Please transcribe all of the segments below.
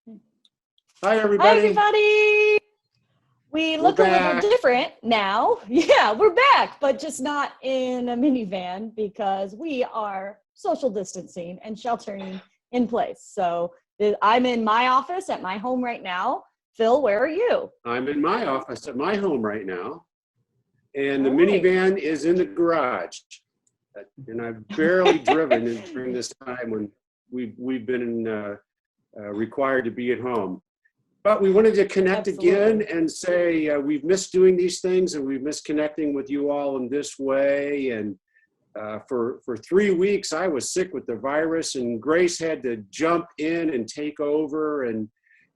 Hi, Hi, everybody. everybody. We We're look a little back. different now. Yeah, we're back, but just not in a minivan because we are social distancing and sheltering in place. So I'm in my office at my home right now. Phil, where are you? I'm in my office at my home right now, and the All right. minivan is in the garage. And I've barely driven during this time when we've been required to be at home. But we wanted to connect again and say we've missed doing these things, and we've missed connecting with you all in this way. And for 3 weeks, I was sick with the virus, and Grace had to jump in and take over, and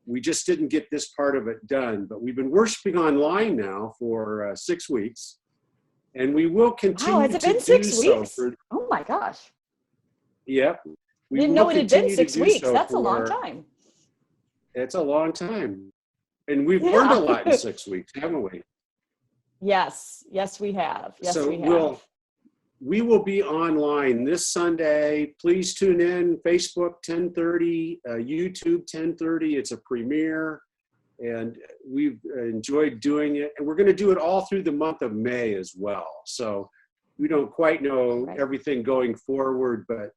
we just didn't get this part of it done. But we've been worshiping online now for 6 weeks, and we will continue Wow, has it been to do 6 so. weeks? Oh my gosh. Yep. We Didn't will know it had been continue 6 to do weeks. so That's a long time. It's a long time. And we've learned a Yeah. lot in 6 weeks, haven't we? Yes, we have. Yes, So we have. we will be online this Sunday. Please tune in. Facebook 10:30, YouTube 10:30. It's a premiere, and we've enjoyed doing it. And we're going to do it all through the month of May as well. So we don't quite know everything going forward, but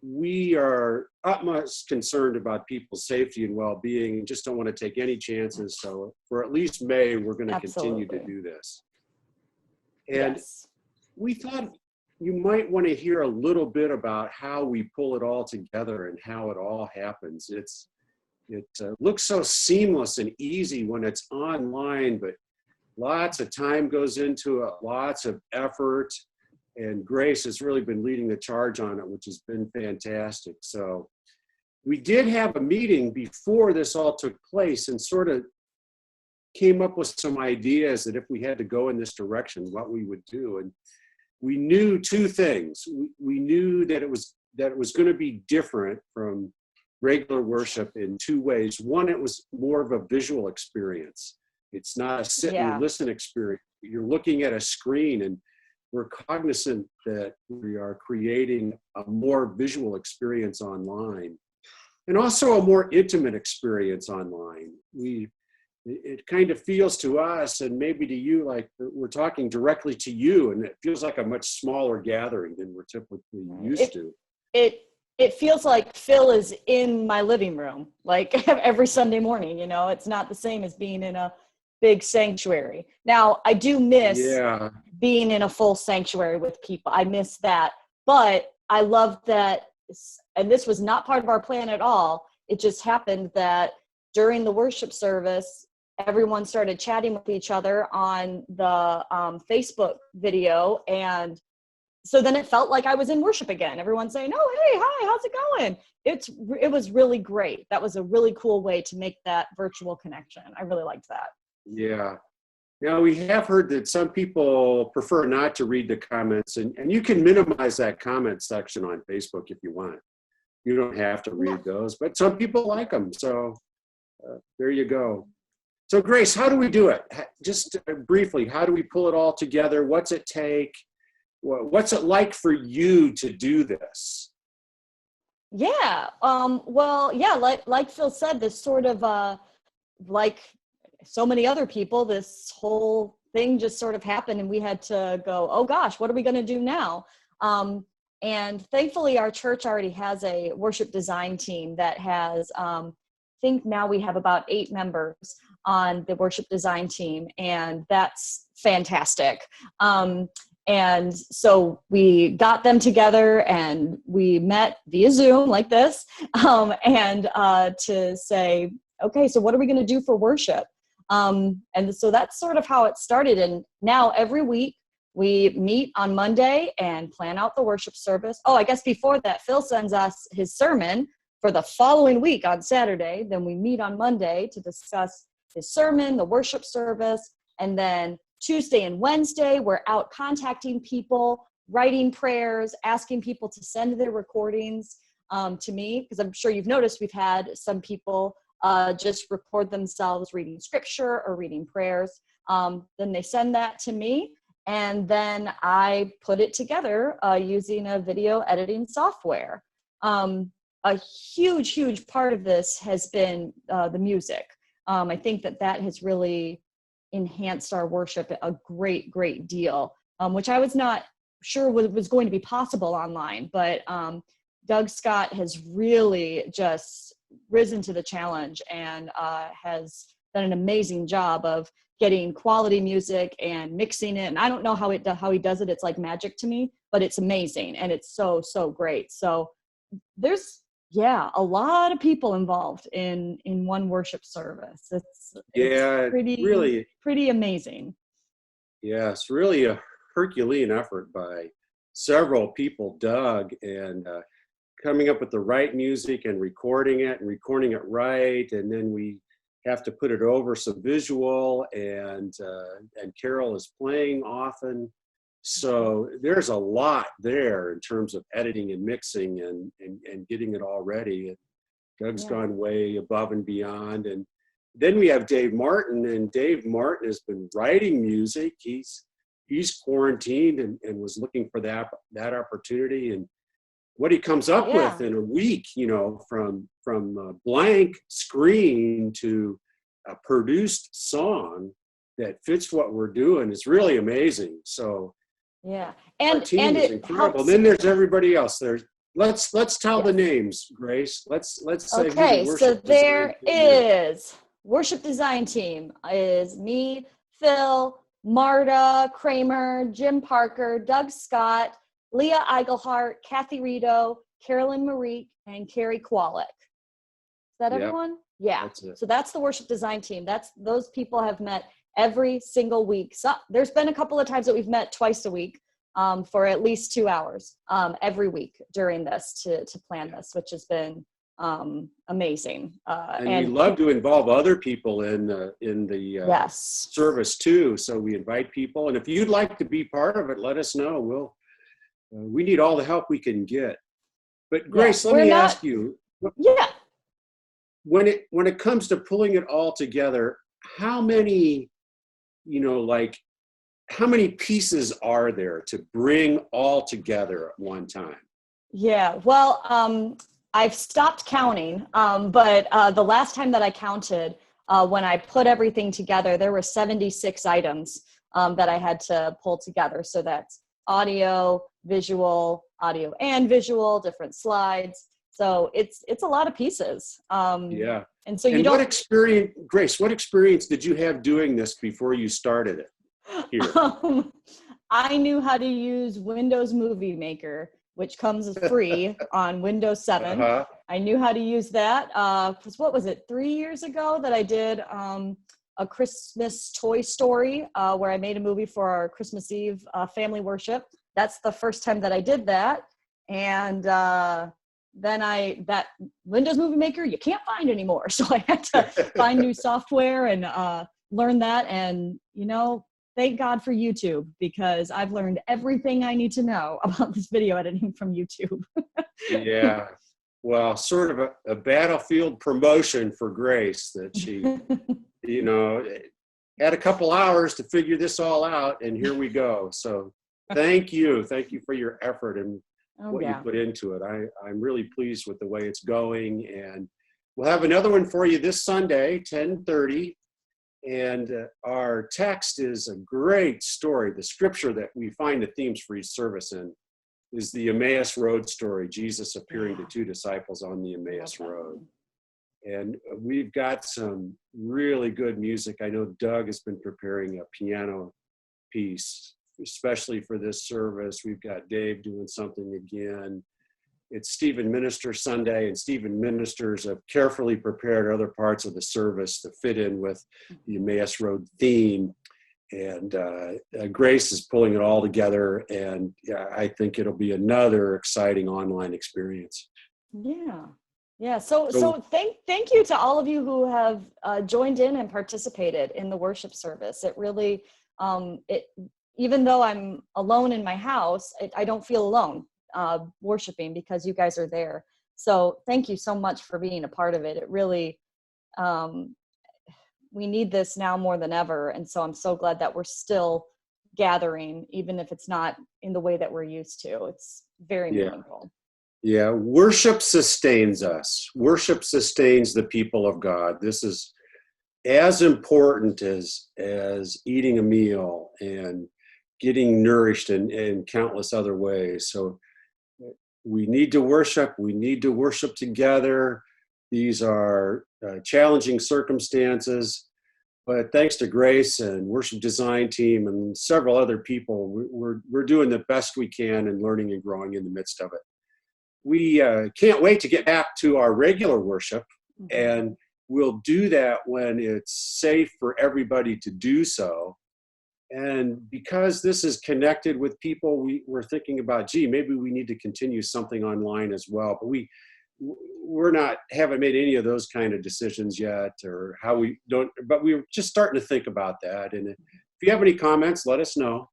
we are utmost concerned about people's safety and well-being and just don't want to take any chances. So for at least May, we're going to continue to do this. And we thought you might want to hear a little bit about how we pull it all together and how it all happens. It looks so seamless and easy when it's online, but lots of time goes into it, lots of effort. And Grace has really been leading the charge on it, which has been fantastic. So we did have a meeting before this all took place and sort of came up with some ideas that if we had to go in this direction, what we would do. And we knew two things. We knew that it was going to be different from regular worship in two ways. One, it was more of a visual experience. It's not a sit and listen experience. You're looking at a screen, and we're cognizant that we are creating a more visual experience online and also a more intimate experience online. It kind of feels to us and maybe to you like we're talking directly to you, and it feels like a much smaller gathering than we're typically used to. It feels like Phil is in my living room, like every Sunday morning. You know, it's not the same as being in a big sanctuary. Now, I do miss being in a full sanctuary with people. I miss that. But I love that, and this was not part of our plan at all. It just happened that during the worship service, everyone started chatting with each other on the Facebook video. And so then it felt like I was in worship again. Everyone saying, oh, hey, hi, how's it going? It was really great. That was a really cool way to make that virtual connection. I really liked that. Yeah. Now, we have heard that some people prefer not to read the comments, and you can minimize that comment section on Facebook if you want. You don't have to read those, but some people like them. So there you go. So Grace, how do we do it? Just briefly, how do we pull it all together? What's it take? What's it like for you to do this? Yeah. Like Phil said, this sort of like so many other people, this whole thing just sort of happened, and we had to go, oh gosh, what are we going to do now? And thankfully our church already has a worship design team that has, I think now we have about 8 members on the worship design team, and that's fantastic. And so we got them together and we met via Zoom like this, to say, okay, so what are we going to do for worship? And so that's sort of how it started. And now every week we meet on Monday and plan out the worship service. Oh, I guess before that, Phil sends us his sermon for the following week on Saturday. Then we meet on Monday to discuss his sermon, the worship service, and then Tuesday and Wednesday, we're out contacting people, writing prayers, asking people to send their recordings to me, because I'm sure you've noticed we've had some people just record themselves reading scripture or reading prayers. Then they send that to me, and then I put it together using a video editing software. a huge part of this has been the music. I think that has really enhanced our worship a great deal, which I was not sure was going to be possible online. But Doug Scott has really just risen to the challenge and has done an amazing job of getting quality music and mixing it. And I don't know how he does it. It's like magic to me, but it's amazing and it's so great. So there's a lot of people involved in one worship service. It's pretty amazing. Yeah, it's really a Herculean effort by several people, Doug, and coming up with the right music and recording it right, and then we have to put it over some visual, and Carol is playing often. So there's a lot there in terms of editing and mixing and getting it all ready. And Doug's gone way above and beyond. And then we have Dave Martin, and Dave Martin has been writing music. He's quarantined and was looking for that opportunity. And what he comes up with in a week, from a blank screen to a produced song that fits what we're doing is really amazing. So and our team and is it incredible. helps. Then there's everybody else. Let's tell the names, Grace. Let's say okay. who the So worship there design is worship design team is me, Phil, Marta Kramer, Jim Parker, Doug Scott, Leah Eigelhart, Kathy Rito, Carolyn Marique, and Carrie Kwalik. Is that everyone? Yeah. So that's the worship design team. Those people have met every single week. So there's been a couple of times that we've met twice a week for at least 2 hours every week during this to plan this, which has been amazing. And we love to involve other people in the service too. So we invite people, and if you'd like to be part of it, let us know. We need all the help we can get. But Grace, let me ask you. When it comes to pulling it all together, how many pieces are there to bring all together at one time? Yeah, well, I've stopped counting, but the last time that I counted, when I put everything together, there were 76 items that I had to pull together. So that's audio and visual, different slides. So it's a lot of pieces. And so what experience, Grace, what experience did you have doing this before you started it here? I knew how to use Windows Movie Maker, which comes free on Windows 7. I knew how to use that. What was it, 3 years ago that I did a Christmas Toy Story where I made a movie for our Christmas Eve family worship. That's the first time that I did that. And then that Windows Movie Maker, you can't find anymore. So I had to find new software and learn that. And, thank God for YouTube, because I've learned everything I need to know about this video editing from YouTube. Yeah. Well, sort of a battlefield promotion for Grace that she, had a couple hours to figure this all out, and here we go. So thank you. Thank you for your effort and what you put into it. I'm really pleased with the way it's going, and we'll have another one for you this Sunday, 10:30. And our text is a great story. The scripture that we find the themes for each service in is the Emmaus Road story, Jesus appearing to two disciples on the Emmaus Road. And we've got some really good music. I know Doug has been preparing a piano piece, especially for this service. We've got Dave doing something again. It's Stephen Minister Sunday, and Stephen Ministers have carefully prepared other parts of the service to fit in with the Emmaus Road theme. And Grace is pulling it all together, and I think it'll be another exciting online experience. Yeah. So thank you to all of you who have joined in and participated in the worship service. It really, even though I'm alone in my house, I don't feel alone worshiping, because you guys are there. So thank you so much for being a part of it. It really, we need this now more than ever. And so I'm so glad that we're still gathering, even if it's not in the way that we're used to. It's very meaningful. Yeah, worship sustains us. Worship sustains the people of God. This is as important as eating a meal and getting nourished in countless other ways. So we need to worship. We need to worship together. These are challenging circumstances, but thanks to Grace and worship design team and several other people, we're doing the best we can and learning and growing in the midst of it. We can't wait to get back to our regular worship, and we'll do that when it's safe for everybody to do so. And because this is connected with people, we're thinking about, gee, maybe we need to continue something online as well. But haven't made any of those kind of decisions yet, or how we don't, but we're just starting to think about that. And if you have any comments, let us know.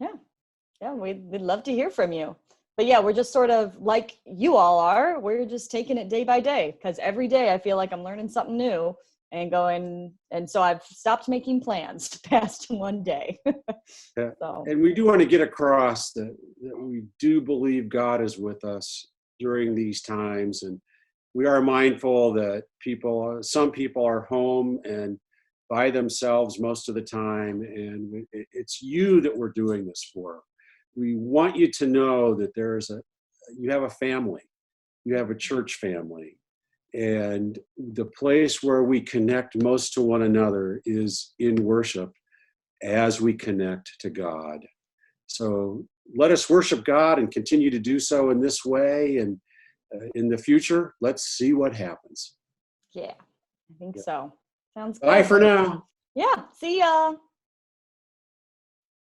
Yeah, we'd love to hear from you. But yeah, we're just sort of like you all are. We're just taking it day by day, because every day I feel like I'm learning something new and going. And so I've stopped making plans past one day. Yeah. So. And we do want to get across that we do believe God is with us during these times. And we are mindful that some people are home and by themselves most of the time. And it's you that we're doing this for. We want you to know that you have a family, you have a church family, and the place where we connect most to one another is in worship as we connect to God. So let us worship God and continue to do so in this way. And in the future, let's see what happens. Yeah, I think so. Sounds good. Bye for now. Yeah, see ya.